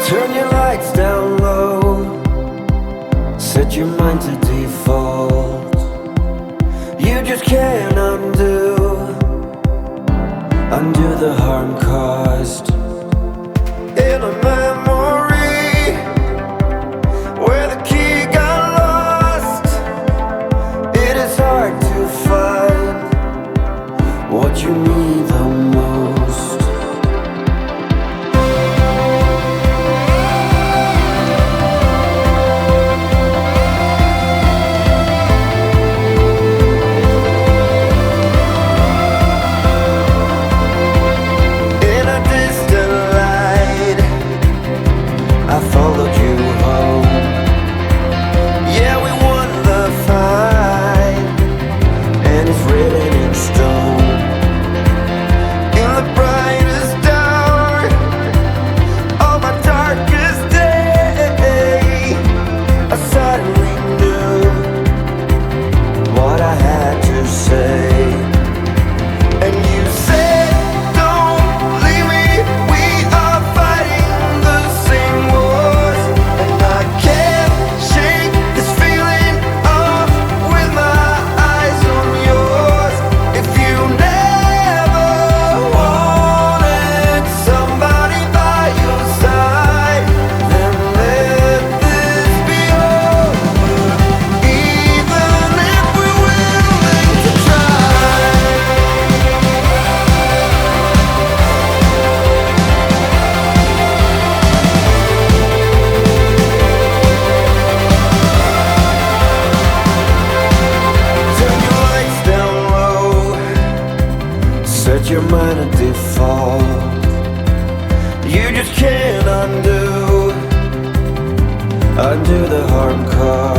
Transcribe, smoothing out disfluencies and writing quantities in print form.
Turn your lights down low, set your mind to default. You just can't undo the harm caused. In a memory where the key got lost, it is hard to find what you need the most. I followed you home. Yeah, we won the fight, and it's written in stone. In the brightest hour of my darkest day, I suddenly knew what I had to say. And you said, don't leave me, we are fighting the same wars. And I can't shake this feeling off with my eyes on yours. If you never wanted somebody by your side, then let this be over, even if we're willing to try. Turn your lights down low, set your mind at default. You just can't undo the harm caused.